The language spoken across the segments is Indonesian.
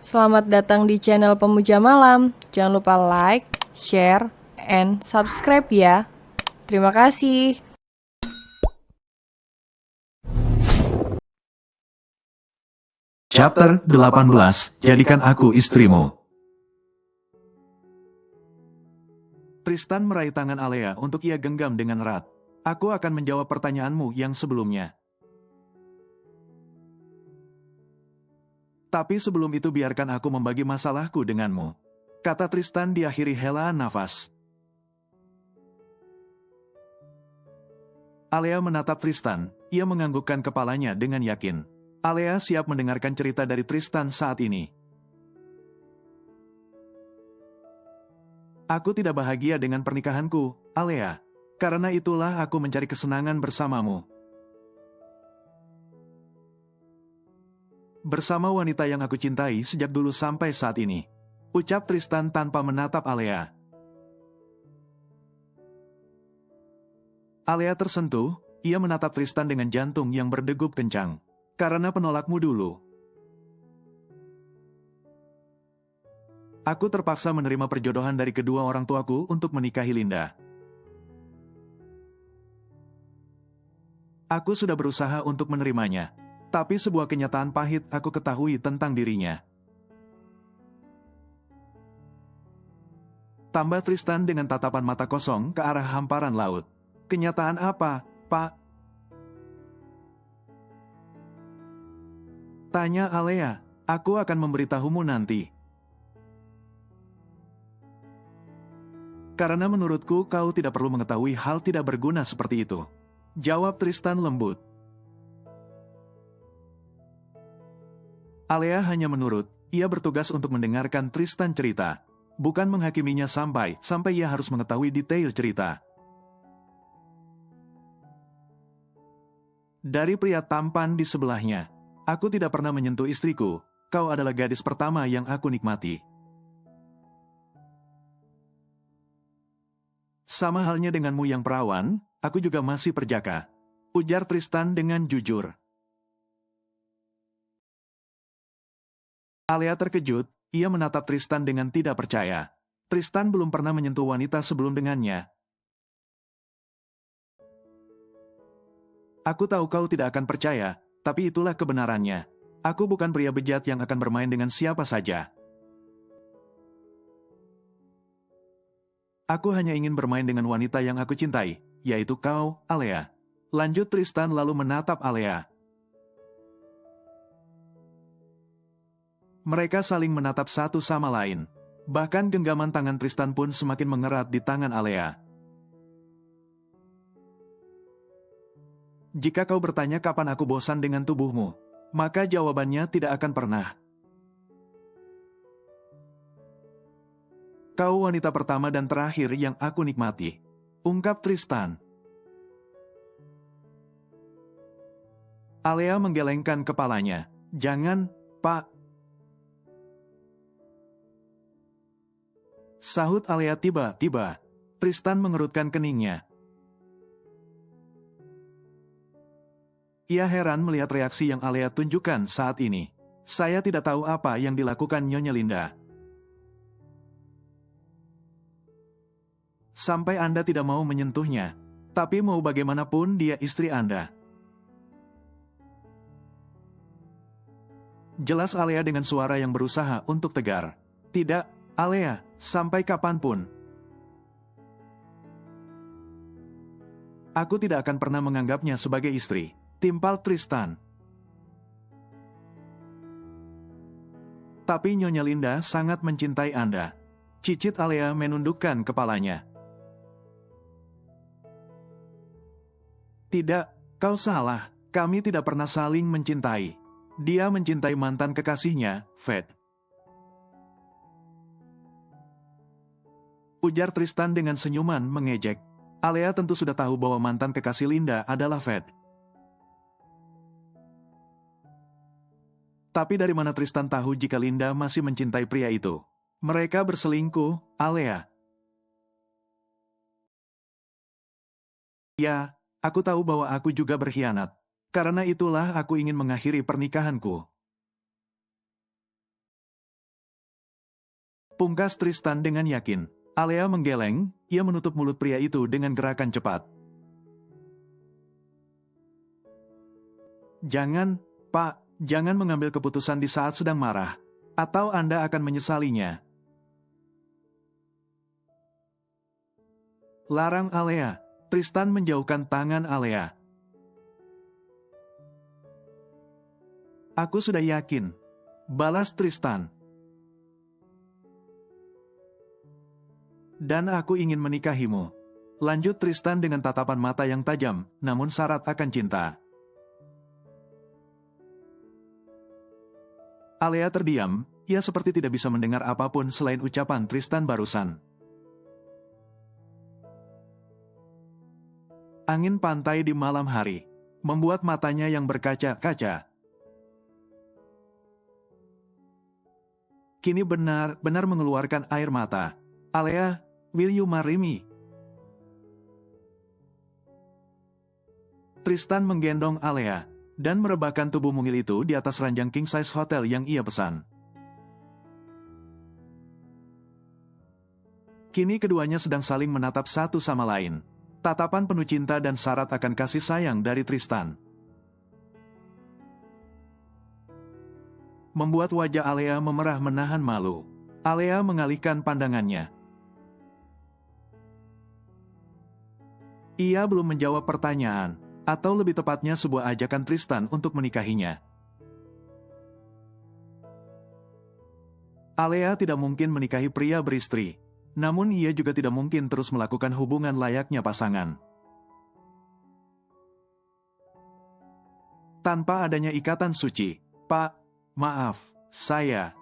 Selamat datang di channel Pemuja Malam. Jangan lupa like, share, and subscribe ya. Terima kasih. Chapter 18, Jadikan Aku Istrimu. Tristan meraih tangan Alea untuk ia genggam dengan erat. Aku akan menjawab pertanyaanmu yang sebelumnya. Tapi sebelum itu biarkan aku membagi masalahku denganmu. Kata Tristan diakhiri helaan nafas. Alea menatap Tristan, ia menganggukkan kepalanya dengan yakin. Alea siap mendengarkan cerita dari Tristan saat ini. Aku tidak bahagia dengan pernikahanku, Alea. Karena itulah aku mencari kesenangan bersamamu. Bersama wanita yang aku cintai sejak dulu sampai saat ini. Ucap Tristan tanpa menatap Alea. Alea tersentuh, ia menatap Tristan dengan jantung yang berdegup kencang. Karena penolakmu dulu. Aku terpaksa menerima perjodohan dari kedua orang tuaku untuk menikahi Linda. Aku sudah berusaha untuk menerimanya. Tapi sebuah kenyataan pahit aku ketahui tentang dirinya. Tambah Tristan dengan tatapan mata kosong ke arah hamparan laut. Kenyataan apa, Pak? Tanya Alea, aku akan memberitahumu nanti. Karena menurutku kau tidak perlu mengetahui hal tidak berguna seperti itu. Jawab Tristan lembut. Alea hanya menurut, ia bertugas untuk mendengarkan Tristan cerita. Bukan menghakiminya sampai ia harus mengetahui detail cerita. Dari pria tampan di sebelahnya, aku tidak pernah menyentuh istriku, kau adalah gadis pertama yang aku nikmati. Sama halnya denganmu yang perawan, aku juga masih perjaka. Ujar Tristan dengan jujur. Alea terkejut, ia menatap Tristan dengan tidak percaya. Tristan belum pernah menyentuh wanita sebelum dengannya. Aku tahu kau tidak akan percaya, tapi itulah kebenarannya. Aku bukan pria bejat yang akan bermain dengan siapa saja. Aku hanya ingin bermain dengan wanita yang aku cintai, yaitu kau, Alea. Lanjut Tristan lalu menatap Alea. Mereka saling menatap satu sama lain. Bahkan genggaman tangan Tristan pun semakin mengerat di tangan Alea. Jika kau bertanya kapan aku bosan dengan tubuhmu, maka jawabannya tidak akan pernah. Kau wanita pertama dan terakhir yang aku nikmati. Ungkap Tristan. Alea menggelengkan kepalanya. Jangan, Pak. Sahut Alea tiba-tiba. Tristan mengerutkan keningnya. Ia heran melihat reaksi yang Alea tunjukkan saat ini. Saya tidak tahu apa yang dilakukan Nyonya Linda. Sampai Anda tidak mau menyentuhnya. Tapi mau bagaimanapun dia istri Anda. Jelas Alea dengan suara yang berusaha untuk tegar. Tidak, Alea, sampai kapanpun. Aku tidak akan pernah menganggapnya sebagai istri. Timpal Tristan. Tapi Nyonya Linda sangat mencintai Anda. Cicit Alea menundukkan kepalanya. Tidak, kau salah. Kami tidak pernah saling mencintai. Dia mencintai mantan kekasihnya, Fed. Ujar Tristan dengan senyuman mengejek. Alea tentu sudah tahu bahwa mantan kekasih Linda adalah Fed. Tapi dari mana Tristan tahu jika Linda masih mencintai pria itu? Mereka berselingkuh, Alea. Ya, aku tahu bahwa aku juga berkhianat. Karena itulah aku ingin mengakhiri pernikahanku. Pungkas Tristan dengan yakin. Alea menggeleng, ia menutup mulut pria itu dengan gerakan cepat. Jangan, Pak, jangan mengambil keputusan di saat sedang marah. Atau Anda akan menyesalinya. Larang Alea. Tristan menjauhkan tangan Alea. Aku sudah yakin. Balas Tristan. Dan aku ingin menikahimu. Lanjut Tristan dengan tatapan mata yang tajam, namun syarat akan cinta. Alea terdiam, ia seperti tidak bisa mendengar apapun selain ucapan Tristan barusan. Angin pantai di malam hari membuat matanya yang berkaca-kaca. Kini benar-benar mengeluarkan air mata. Alea, will you marry me? Tristan menggendong Alea dan merebahkan tubuh mungil itu di atas ranjang king size hotel yang ia pesan. Kini keduanya sedang saling menatap satu sama lain. Tatapan penuh cinta dan syarat akan kasih sayang dari Tristan membuat wajah Alea memerah menahan malu. Alea mengalihkan pandangannya. Ia belum menjawab pertanyaan, atau lebih tepatnya sebuah ajakan Tristan untuk menikahinya. Alea tidak mungkin menikahi pria beristri, namun ia juga tidak mungkin terus melakukan hubungan layaknya pasangan. Tanpa adanya ikatan suci, Pak, maaf, saya.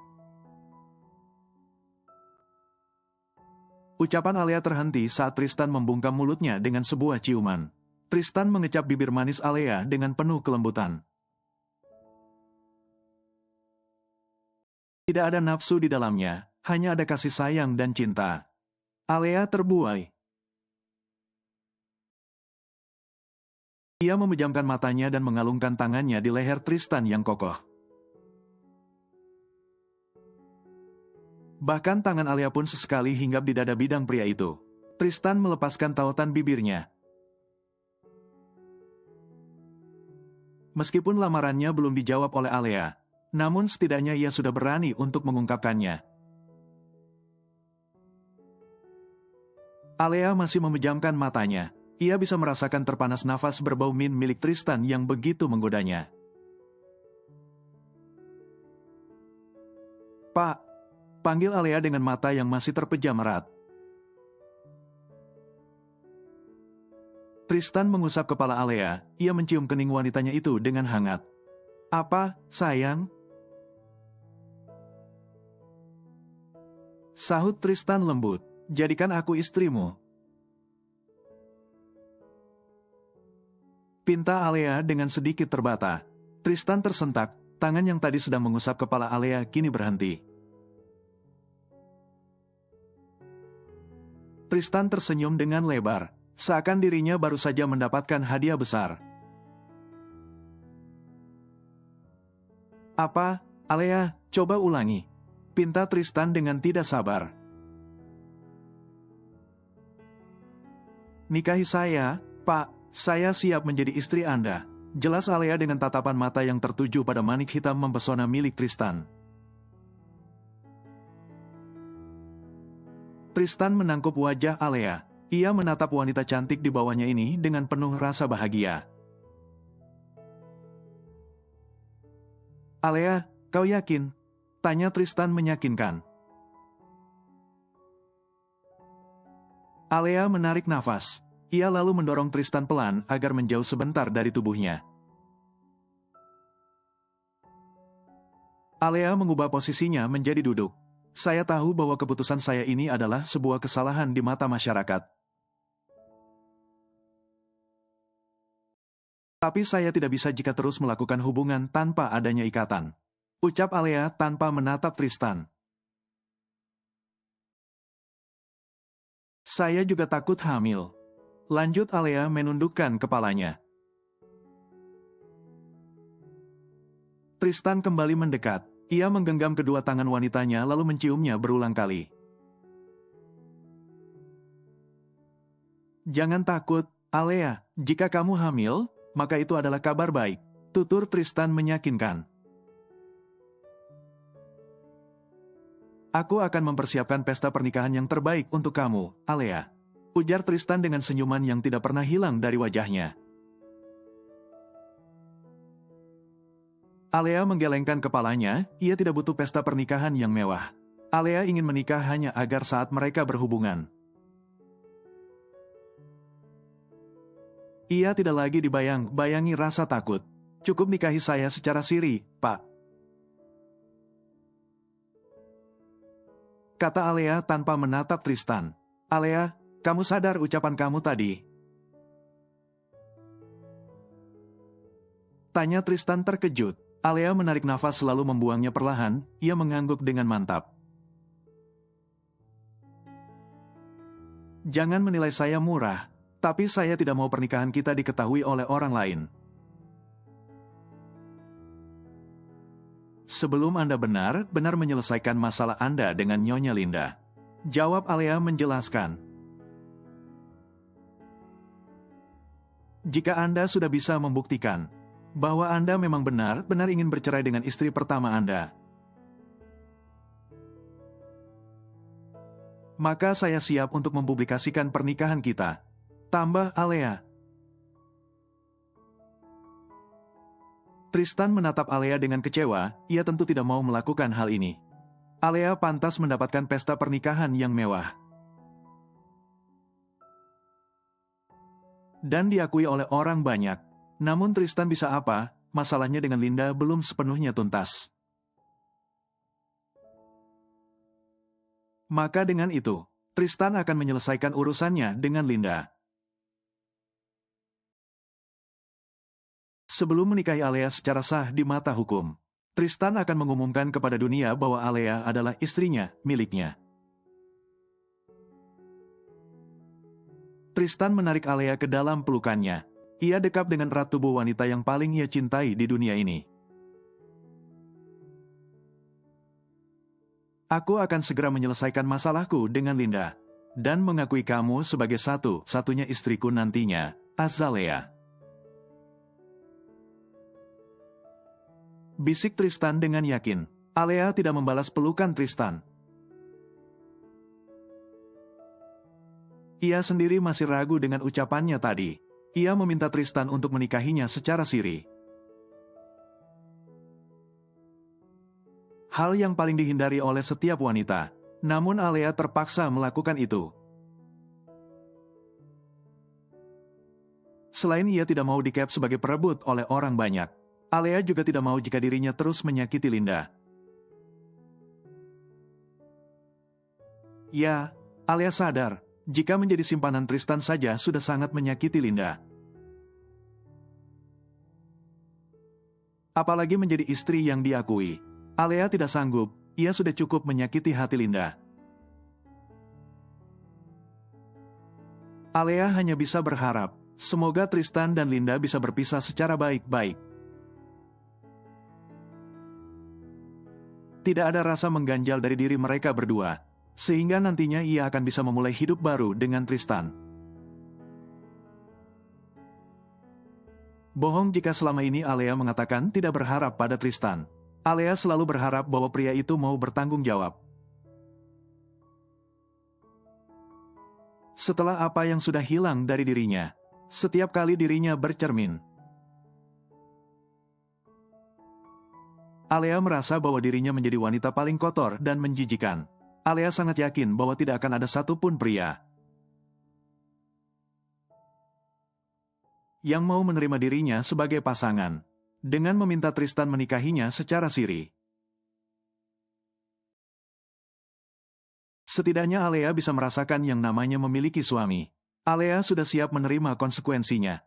Ucapan Alea terhenti saat Tristan membungkam mulutnya dengan sebuah ciuman. Tristan mengecap bibir manis Alea dengan penuh kelembutan. Tidak ada nafsu di dalamnya, hanya ada kasih sayang dan cinta. Alea terbuai. Ia memejamkan matanya dan mengalungkan tangannya di leher Tristan yang kokoh. Bahkan tangan Alea pun sesekali hinggap di dada bidang pria itu. Tristan melepaskan tautan bibirnya. Meskipun lamarannya belum dijawab oleh Alea, namun setidaknya ia sudah berani untuk mengungkapkannya. Alea masih memejamkan matanya. Ia bisa merasakan terpanas nafas berbau min milik Tristan yang begitu menggodanya. Pak, panggil Alea dengan mata yang masih terpejam erat. Tristan mengusap kepala Alea, ia mencium kening wanitanya itu dengan hangat. Apa, sayang? Sahut Tristan lembut, jadikan aku istrimu. Pinta Alea dengan sedikit terbata. Tristan tersentak, tangan yang tadi sedang mengusap kepala Alea kini berhenti. Tristan tersenyum dengan lebar, seakan dirinya baru saja mendapatkan hadiah besar. Apa, Alea, coba ulangi. Pinta Tristan dengan tidak sabar. Nikahi saya, Pak. Saya siap menjadi istri Anda. Jelas Alea dengan tatapan mata yang tertuju pada manik hitam mempesona milik Tristan. Tristan menangkup wajah Alea. Ia menatap wanita cantik di bawahnya ini dengan penuh rasa bahagia. Alea, kau yakin? Tanya Tristan meyakinkan. Alea menarik nafas. Ia lalu mendorong Tristan pelan agar menjauh sebentar dari tubuhnya. Alea mengubah posisinya menjadi duduk. Saya tahu bahwa keputusan saya ini adalah sebuah kesalahan di mata masyarakat. Tapi saya tidak bisa jika terus melakukan hubungan tanpa adanya ikatan. Ucap Alea tanpa menatap Tristan. Saya juga takut hamil. Lanjut Alea menundukkan kepalanya. Tristan kembali mendekat. Ia menggenggam kedua tangan wanitanya lalu menciumnya berulang kali. Jangan takut, Alea, jika kamu hamil, maka itu adalah kabar baik, tutur Tristan meyakinkan. Aku akan mempersiapkan pesta pernikahan yang terbaik untuk kamu, Alea, ujar Tristan dengan senyuman yang tidak pernah hilang dari wajahnya. Alea menggelengkan kepalanya, ia tidak butuh pesta pernikahan yang mewah. Alea ingin menikah hanya agar saat mereka berhubungan. Ia tidak lagi dibayang-bayangi rasa takut. Cukup nikahi saya secara siri, Pak. Kata Alea tanpa menatap Tristan. Alea, kamu sadar ucapan kamu tadi? Tanya Tristan terkejut. Alea menarik nafas lalu membuangnya perlahan, ia mengangguk dengan mantap. Jangan menilai saya murah, tapi saya tidak mau pernikahan kita diketahui oleh orang lain. Sebelum Anda benar-benar menyelesaikan masalah Anda dengan Nyonya Linda. Jawab Alea menjelaskan. Jika Anda sudah bisa membuktikan bahwa Anda memang benar-benar ingin bercerai dengan istri pertama Anda, maka saya siap untuk mempublikasikan pernikahan kita. Tambah Alea. Tristan menatap Alea dengan kecewa, ia tentu tidak mau melakukan hal ini. Alea pantas mendapatkan pesta pernikahan yang mewah. Dan diakui oleh orang banyak. Namun Tristan bisa apa, masalahnya dengan Linda belum sepenuhnya tuntas. Maka dengan itu, Tristan akan menyelesaikan urusannya dengan Linda. Sebelum menikahi Alea secara sah di mata hukum, Tristan akan mengumumkan kepada dunia bahwa Alea adalah istrinya, miliknya. Tristan menarik Alea ke dalam pelukannya. Ia dekap dengan erat tubuh wanita yang paling ia cintai di dunia ini. Aku akan segera menyelesaikan masalahku dengan Linda, dan mengakui kamu sebagai satu-satunya istriku nantinya, Azalea. Bisik Tristan dengan yakin. Alea tidak membalas pelukan Tristan. Ia sendiri masih ragu dengan ucapannya tadi. Ia meminta Tristan untuk menikahinya secara siri. Hal yang paling dihindari oleh setiap wanita. Namun Alea terpaksa melakukan itu. Selain ia tidak mau dicap sebagai perebut oleh orang banyak, Alea juga tidak mau jika dirinya terus menyakiti Linda. Ya, Alea sadar. Jika menjadi simpanan Tristan saja sudah sangat menyakiti Linda. Apalagi menjadi istri yang diakui. Alea tidak sanggup, ia sudah cukup menyakiti hati Linda. Alea hanya bisa berharap, semoga Tristan dan Linda bisa berpisah secara baik-baik. Tidak ada rasa mengganjal dari diri mereka berdua. Sehingga nantinya ia akan bisa memulai hidup baru dengan Tristan. Bohong jika selama ini Alea mengatakan tidak berharap pada Tristan. Alea selalu berharap bahwa pria itu mau bertanggung jawab. Setelah apa yang sudah hilang dari dirinya, setiap kali dirinya bercermin, Alea merasa bahwa dirinya menjadi wanita paling kotor dan menjijikan. Alea sangat yakin bahwa tidak akan ada satupun pria yang mau menerima dirinya sebagai pasangan, dengan meminta Tristan menikahinya secara siri. Setidaknya Alea bisa merasakan yang namanya memiliki suami. Alea sudah siap menerima konsekuensinya.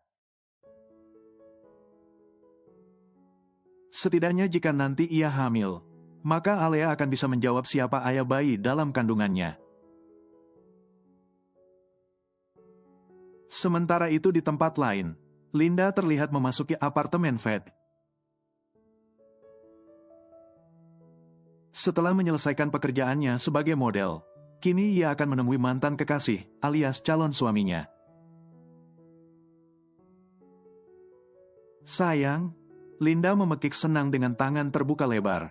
Setidaknya jika nanti ia hamil, maka Alea akan bisa menjawab siapa ayah bayi dalam kandungannya. Sementara itu di tempat lain, Linda terlihat memasuki apartemen Fed. Setelah menyelesaikan pekerjaannya sebagai model, kini ia akan menemui mantan kekasih, alias calon suaminya. Sayang, Linda memekik senang dengan tangan terbuka lebar.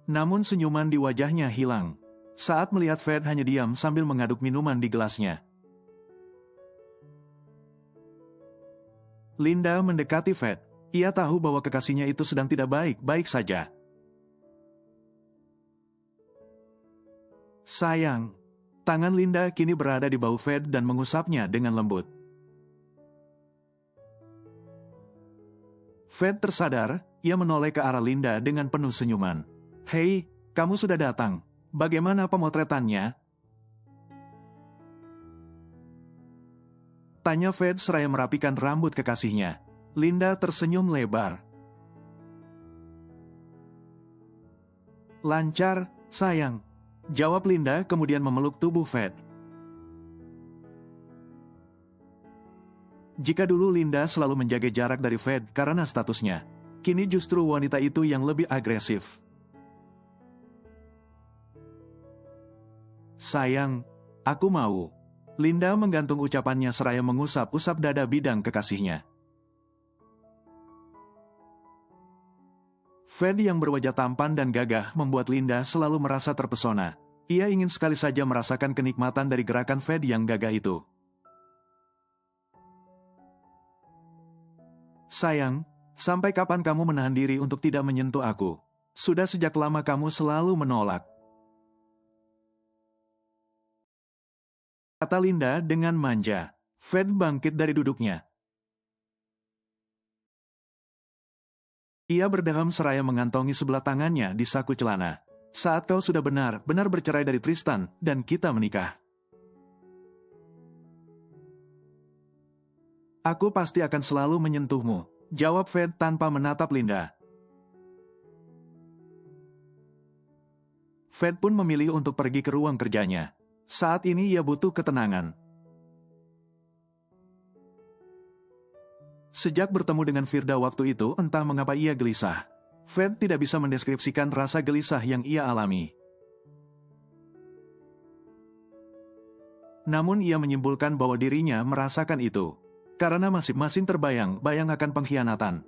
Namun senyuman di wajahnya hilang saat melihat Fred hanya diam sambil mengaduk minuman di gelasnya. Linda mendekati Fred. Ia tahu bahwa kekasihnya itu sedang tidak baik-baik saja. Sayang, tangan Linda kini berada di bahu Fred dan mengusapnya dengan lembut. Fred tersadar, ia menoleh ke arah Linda dengan penuh senyuman. "Hei, kamu sudah datang. Bagaimana pemotretannya?" Tanya Fred seraya merapikan rambut kekasihnya. Linda tersenyum lebar. "Lancar, sayang," jawab Linda kemudian memeluk tubuh Fred. Jika dulu Linda selalu menjaga jarak dari Fred karena statusnya, kini justru wanita itu yang lebih agresif. "Sayang, aku mau." Linda menggantung ucapannya seraya mengusap-usap dada bidang kekasihnya. Fred yang berwajah tampan dan gagah membuat Linda selalu merasa terpesona. Ia ingin sekali saja merasakan kenikmatan dari gerakan Fred yang gagah itu. "Sayang, sampai kapan kamu menahan diri untuk tidak menyentuh aku? Sudah sejak lama kamu selalu menolak," kata Linda dengan manja. Fred bangkit dari duduknya. Ia berdeham seraya mengantongi sebelah tangannya di saku celana. "Saat kau sudah benar-benar bercerai dari Tristan, dan kita menikah, aku pasti akan selalu menyentuhmu," jawab Fred tanpa menatap Linda. Fred pun memilih untuk pergi ke ruang kerjanya. Saat ini ia butuh ketenangan. Sejak bertemu dengan Firda waktu itu, entah mengapa ia gelisah. Fred tidak bisa mendeskripsikan rasa gelisah yang ia alami. Namun ia menyimpulkan bahwa dirinya merasakan itu, karena masing-masing terbayang-bayang akan pengkhianatan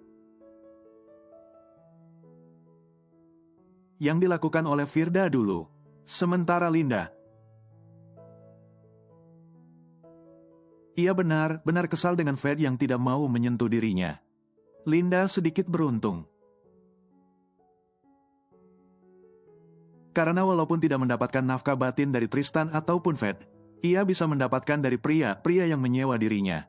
yang dilakukan oleh Firda dulu. Sementara Linda, ia benar-benar kesal dengan Fred yang tidak mau menyentuh dirinya. Linda sedikit beruntung, karena walaupun tidak mendapatkan nafkah batin dari Tristan ataupun Fred, ia bisa mendapatkan dari pria-pria yang menyewa dirinya.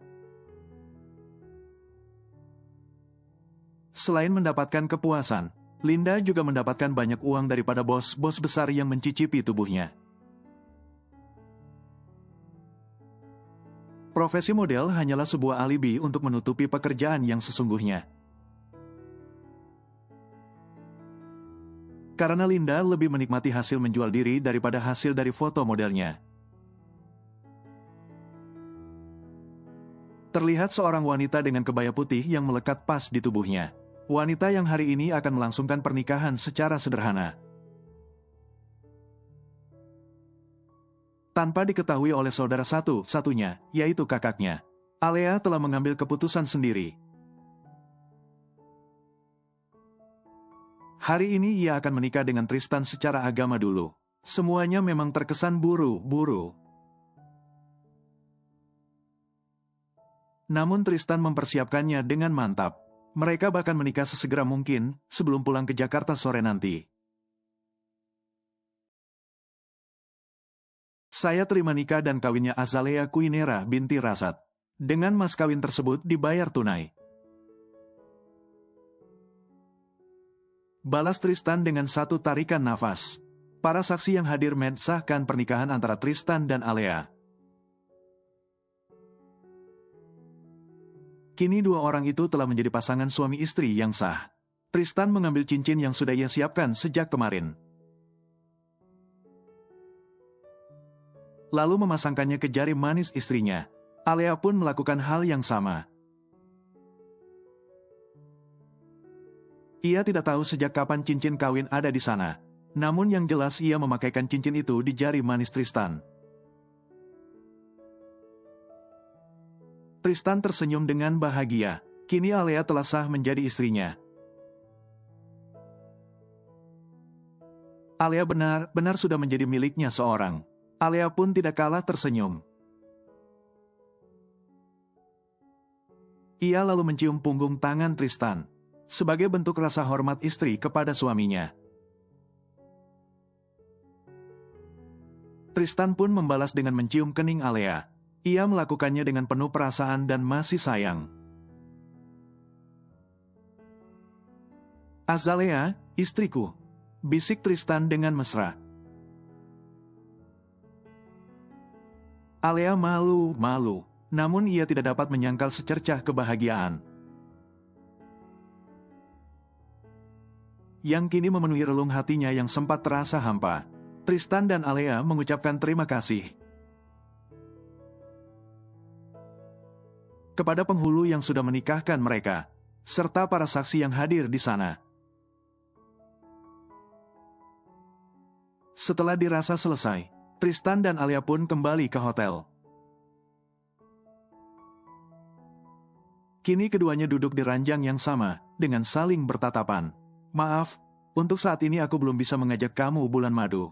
Selain mendapatkan kepuasan, Linda juga mendapatkan banyak uang daripada bos-bos besar yang mencicipi tubuhnya. Profesi model hanyalah sebuah alibi untuk menutupi pekerjaan yang sesungguhnya. Karena Linda lebih menikmati hasil menjual diri daripada hasil dari foto modelnya. Terlihat seorang wanita dengan kebaya putih yang melekat pas di tubuhnya. Wanita yang hari ini akan melangsungkan pernikahan secara sederhana, tanpa diketahui oleh saudara satu-satunya, yaitu kakaknya. Alea telah mengambil keputusan sendiri. Hari ini ia akan menikah dengan Tristan secara agama dulu. Semuanya memang terkesan buru-buru. Namun Tristan mempersiapkannya dengan mantap. Mereka bahkan menikah sesegera mungkin, sebelum pulang ke Jakarta sore nanti. Saya terima nikah dan kawinnya Azalea Kuinera binti Rasat. Dengan mas kawin tersebut dibayar tunai, balas Tristan dengan satu tarikan nafas. Para saksi yang hadir mensahkan pernikahan antara Tristan dan Alea. Kini dua orang itu telah menjadi pasangan suami istri yang sah. Tristan mengambil cincin yang sudah ia siapkan sejak kemarin, lalu memasangkannya ke jari manis istrinya. Alea pun melakukan hal yang sama. Ia tidak tahu sejak kapan cincin kawin ada di sana. Namun yang jelas ia memakaikan cincin itu di jari manis Tristan. Tristan tersenyum dengan bahagia. Kini Alea telah sah menjadi istrinya. Alea benar-benar sudah menjadi miliknya seorang. Alea pun tidak kalah tersenyum. Ia lalu mencium punggung tangan Tristan, sebagai bentuk rasa hormat istri kepada suaminya. Tristan pun membalas dengan mencium kening Alea. Ia melakukannya dengan penuh perasaan dan masih sayang. "Azalea, istriku," bisik Tristan dengan mesra. Alea malu-malu, namun ia tidak dapat menyangkal secercah kebahagiaan yang kini memenuhi relung hatinya yang sempat terasa hampa. Tristan dan Alea mengucapkan terima kasih kepada penghulu yang sudah menikahkan mereka, serta para saksi yang hadir di sana. Setelah dirasa selesai, Tristan dan Alea pun kembali ke hotel. Kini keduanya duduk di ranjang yang sama, dengan saling bertatapan. "Maaf, untuk saat ini aku belum bisa mengajak kamu bulan madu.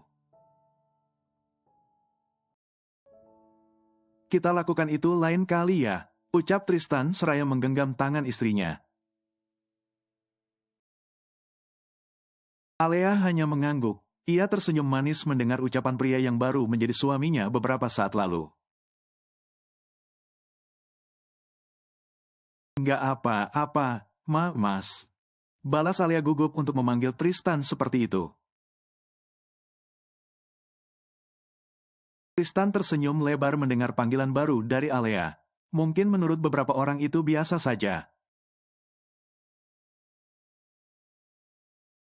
Kita lakukan itu lain kali ya," ucap Tristan seraya menggenggam tangan istrinya. Alea hanya mengangguk. Ia tersenyum manis mendengar ucapan pria yang baru menjadi suaminya beberapa saat lalu. "Nggak apa-apa, Mas," balas Alea gugup untuk memanggil Tristan seperti itu. Tristan tersenyum lebar mendengar panggilan baru dari Alea. Mungkin menurut beberapa orang itu biasa saja.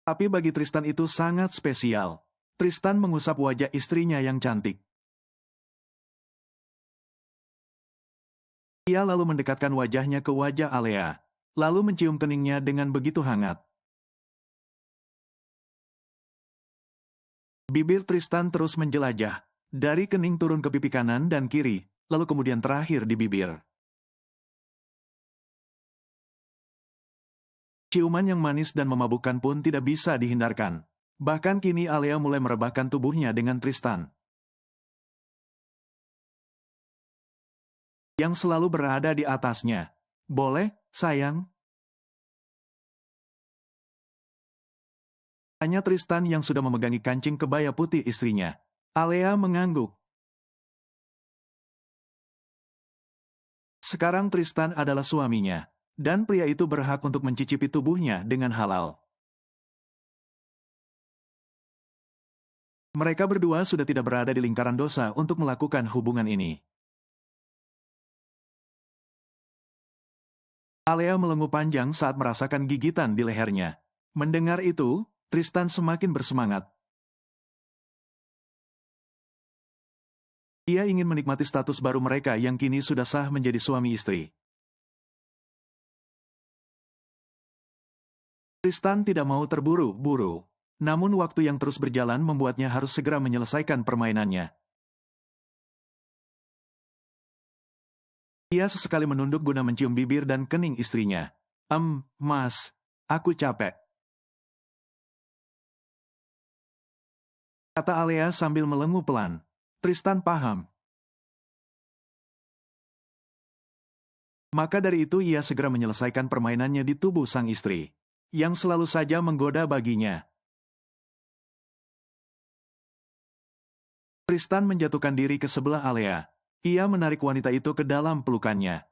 Tapi bagi Tristan itu sangat spesial. Tristan mengusap wajah istrinya yang cantik. Ia lalu mendekatkan wajahnya ke wajah Alea, lalu mencium keningnya dengan begitu hangat. Bibir Tristan terus menjelajah, dari kening turun ke pipi kanan dan kiri, lalu kemudian terakhir di bibir. Ciuman yang manis dan memabukkan pun tidak bisa dihindarkan. Bahkan kini Alea mulai merebahkan tubuhnya dengan Tristan, yang selalu berada di atasnya. "Boleh, sayang?" Tanya Tristan yang sudah memegangi kancing kebaya putih istrinya. Alea mengangguk. Sekarang Tristan adalah suaminya, dan pria itu berhak untuk mencicipi tubuhnya dengan halal. Mereka berdua sudah tidak berada di lingkaran dosa untuk melakukan hubungan ini. Alea melengup panjang saat merasakan gigitan di lehernya. Mendengar itu, Tristan semakin bersemangat. Ia ingin menikmati status baru mereka yang kini sudah sah menjadi suami istri. Tristan tidak mau terburu-buru, namun waktu yang terus berjalan membuatnya harus segera menyelesaikan permainannya. Ia sesekali menunduk guna mencium bibir dan kening istrinya. Mas, aku capek," kata Alea sambil melengup pelan. Tristan paham. Maka dari itu ia segera menyelesaikan permainannya di tubuh sang istri, yang selalu saja menggoda baginya. Tristan menjatuhkan diri ke sebelah Alea. Ia menarik wanita itu ke dalam pelukannya.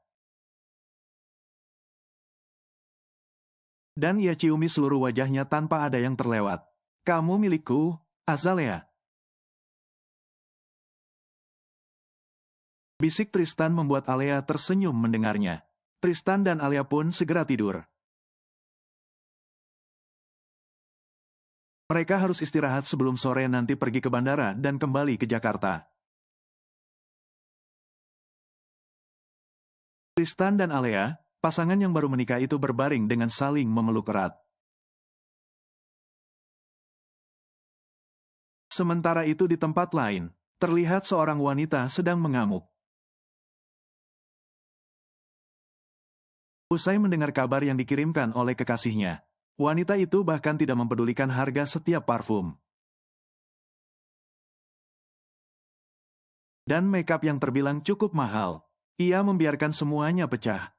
Dan ia ciumi seluruh wajahnya tanpa ada yang terlewat. "Kamu milikku, Azalea," bisik Tristan membuat Alea tersenyum mendengarnya. Tristan dan Alea pun segera tidur. Mereka harus istirahat sebelum sore nanti pergi ke bandara dan kembali ke Jakarta. Tristan dan Alea, pasangan yang baru menikah itu berbaring dengan saling memeluk erat. Sementara itu di tempat lain, terlihat seorang wanita sedang mengamuk. Usai mendengar kabar yang dikirimkan oleh kekasihnya, wanita itu bahkan tidak mempedulikan harga setiap parfum dan makeup yang terbilang cukup mahal. Ia membiarkan semuanya pecah.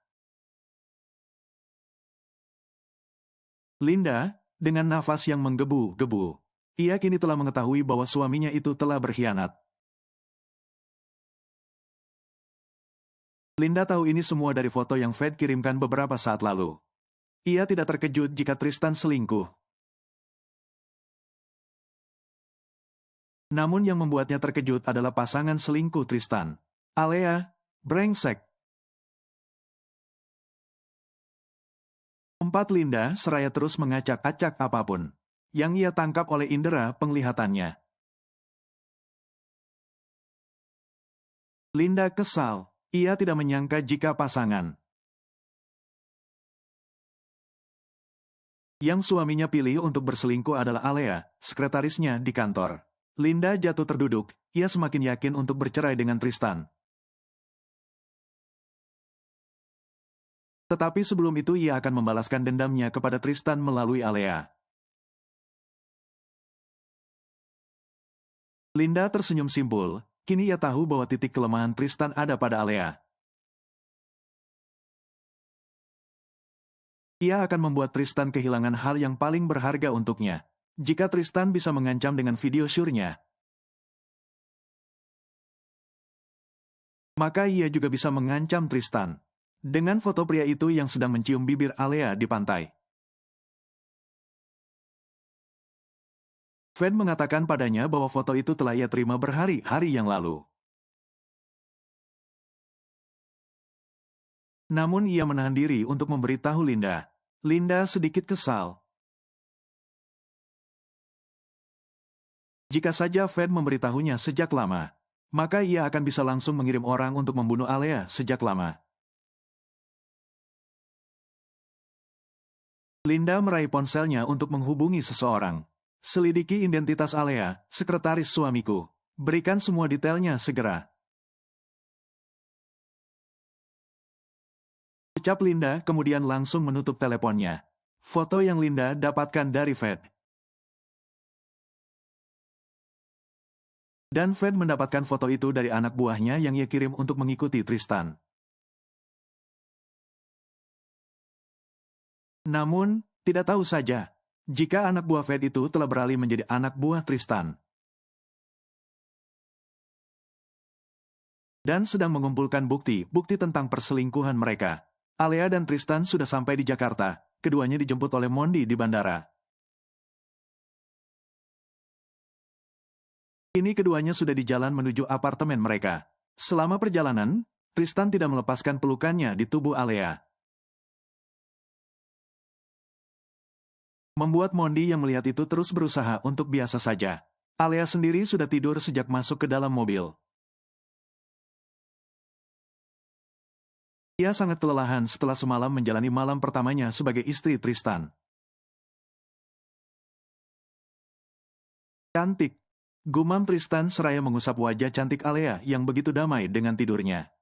Linda, dengan nafas yang menggebu-gebu, ia kini telah mengetahui bahwa suaminya itu telah berkhianat. Linda tahu ini semua dari foto yang Fred kirimkan beberapa saat lalu. Ia tidak terkejut jika Tristan selingkuh. Namun yang membuatnya terkejut adalah pasangan selingkuh Tristan. Alea, brengsek. Linda seraya terus mengacak-acak apapun yang ia tangkap oleh indera penglihatannya. Linda kesal. Ia tidak menyangka jika pasangan yang suaminya pilih untuk berselingkuh adalah Alea, sekretarisnya di kantor. Linda jatuh terduduk, ia semakin yakin untuk bercerai dengan Tristan. Tetapi sebelum itu ia akan membalaskan dendamnya kepada Tristan melalui Alea. Linda tersenyum simpul, kini ia tahu bahwa titik kelemahan Tristan ada pada Alea. Ia akan membuat Tristan kehilangan hal yang paling berharga untuknya. Jika Tristan bisa mengancam dengan video syurnya, maka ia juga bisa mengancam Tristan dengan foto pria itu yang sedang mencium bibir Alea di pantai. Fred mengatakan padanya bahwa foto itu telah ia terima berhari-hari yang lalu. Namun ia menahan diri untuk memberitahu Linda. Linda sedikit kesal. Jika saja Fred memberitahunya sejak lama, maka ia akan bisa langsung mengirim orang untuk membunuh Alea sejak lama. Linda meraih ponselnya untuk menghubungi seseorang. Selidiki identitas Alea, sekretaris suamiku. Berikan semua detailnya segera. Ucap Linda kemudian langsung menutup teleponnya. Foto yang Linda dapatkan dari Fred. Dan Fred mendapatkan foto itu dari anak buahnya yang ia kirim untuk mengikuti Tristan. Namun, tidak tahu saja, jika anak buah Fred itu telah beralih menjadi anak buah Tristan. Dan sedang mengumpulkan bukti tentang perselingkuhan mereka. Alea dan Tristan sudah sampai di Jakarta, keduanya dijemput oleh Mondi di bandara. Kini keduanya sudah di jalan menuju apartemen mereka. Selama perjalanan, Tristan tidak melepaskan pelukannya di tubuh Alea. Membuat Mondi yang melihat itu terus berusaha untuk biasa saja. Alea sendiri sudah tidur sejak masuk ke dalam mobil. Ia sangat kelelahan setelah semalam menjalani malam pertamanya sebagai istri Tristan. Cantik. Gumam Tristan seraya mengusap wajah cantik Alea yang begitu damai dengan tidurnya.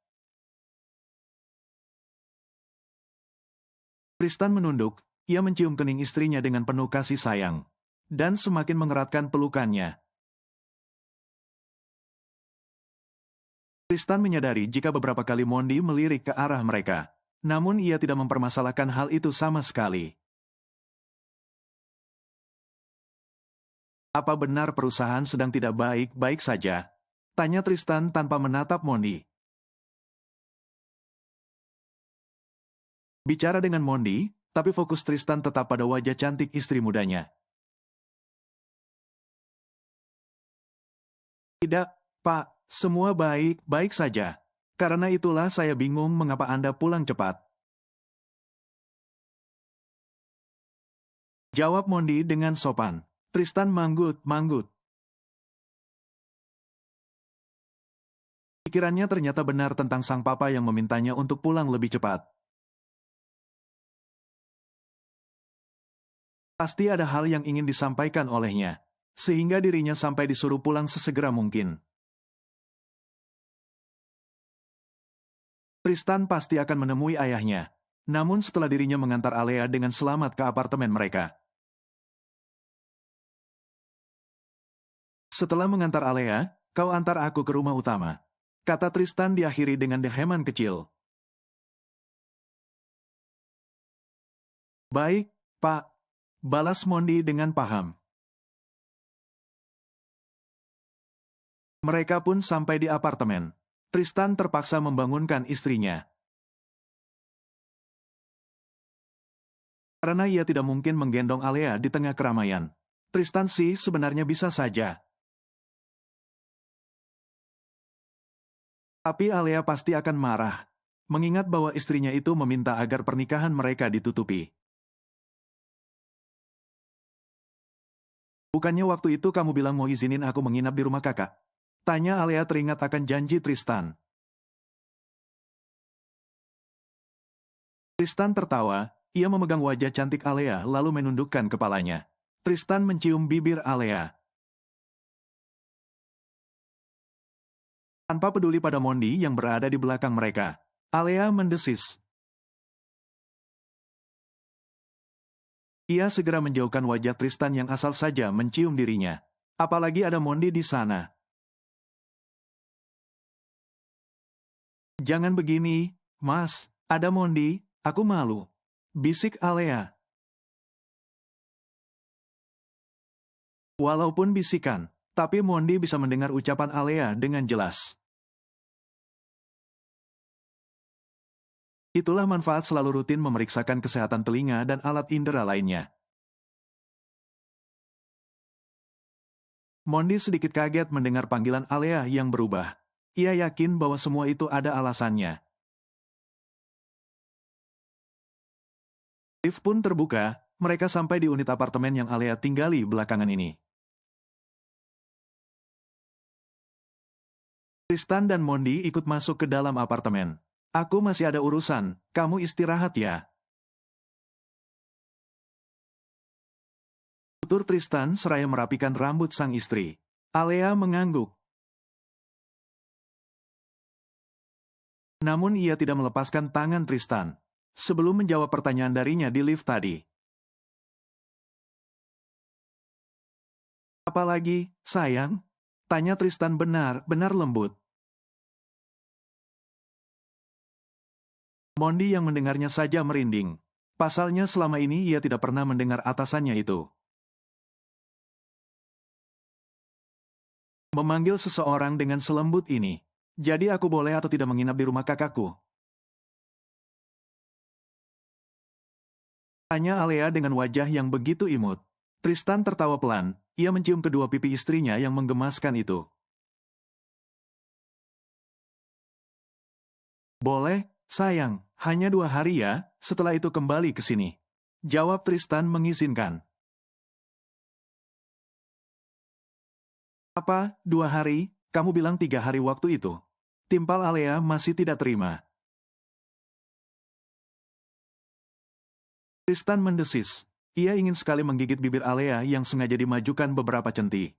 Tristan menunduk, ia mencium kening istrinya dengan penuh kasih sayang, dan semakin mengeratkan pelukannya. Tristan menyadari jika beberapa kali Mondi melirik ke arah mereka, namun ia tidak mempermasalahkan hal itu sama sekali. Apa benar perusahaan sedang tidak baik-baik saja? Tanya Tristan tanpa menatap Mondi. Bicara dengan Mondi, tapi fokus Tristan tetap pada wajah cantik istri mudanya. Tidak, Pak. Semua baik-baik saja. Karena itulah saya bingung mengapa Anda pulang cepat. Jawab Mondi dengan sopan. Tristan manggut-manggut. Pikirannya ternyata benar tentang sang papa yang memintanya untuk pulang lebih cepat. Pasti ada hal yang ingin disampaikan olehnya. sehingga dirinya sampai disuruh pulang sesegera mungkin. Tristan pasti akan menemui ayahnya. Namun setelah dirinya mengantar Alea dengan selamat ke apartemen mereka. Setelah mengantar Alea, kau antar aku ke rumah utama. Kata Tristan diakhiri dengan deheman kecil. Baik, Pak. Balas Mondi dengan paham. Mereka pun sampai di apartemen. Tristan terpaksa membangunkan istrinya. Karena ia tidak mungkin menggendong Alea di tengah keramaian. Tristan sih sebenarnya bisa saja. Tapi Alea pasti akan marah, mengingat bahwa istrinya itu meminta agar pernikahan mereka ditutupi. Bukannya waktu itu kamu bilang mau izinin aku menginap di rumah kakak? Tanya Alea teringat akan janji Tristan. Tristan tertawa, ia memegang wajah cantik Alea lalu menundukkan kepalanya. Tristan mencium bibir Alea. Tanpa peduli pada Mondi yang berada di belakang mereka, Alea mendesis. Ia segera menjauhkan wajah Tristan yang asal saja mencium dirinya. Apalagi ada Mondi di sana. Jangan begini, Mas, ada Mondi, aku malu. Bisik Alea. Walaupun bisikan, tapi Mondi bisa mendengar ucapan Alea dengan jelas. Itulah manfaat selalu rutin memeriksakan kesehatan telinga dan alat indera lainnya. Mondi sedikit kaget mendengar panggilan Alea yang berubah. Ia yakin bahwa semua itu ada alasannya. Lift pun terbuka, mereka sampai di unit apartemen yang Alea tinggali belakangan ini. Tristan dan Mondi ikut masuk ke dalam apartemen. Aku masih ada urusan, kamu istirahat ya. Tutur Tristan seraya merapikan rambut sang istri. Alea mengangguk. Namun ia tidak melepaskan tangan Tristan. Sebelum menjawab pertanyaan darinya di lift tadi. Apalagi, sayang? Tanya Tristan benar-benar lembut. Mondi yang mendengarnya saja merinding. Pasalnya selama ini ia tidak pernah mendengar atasannya itu memanggil seseorang dengan selembut ini. Jadi aku boleh atau tidak menginap di rumah kakakku? Tanya Alea dengan wajah yang begitu imut. Tristan tertawa pelan, ia mencium kedua pipi istrinya yang menggemaskan itu. Boleh, sayang, hanya 2 hari ya, setelah itu kembali ke sini. Jawab Tristan mengizinkan. Apa, 2 hari? Kamu bilang 3 hari waktu itu. Timpal Alea masih tidak terima. Tristan mendesis. Ia ingin sekali menggigit bibir Alea yang sengaja dimajukan beberapa centi.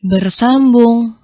Bersambung.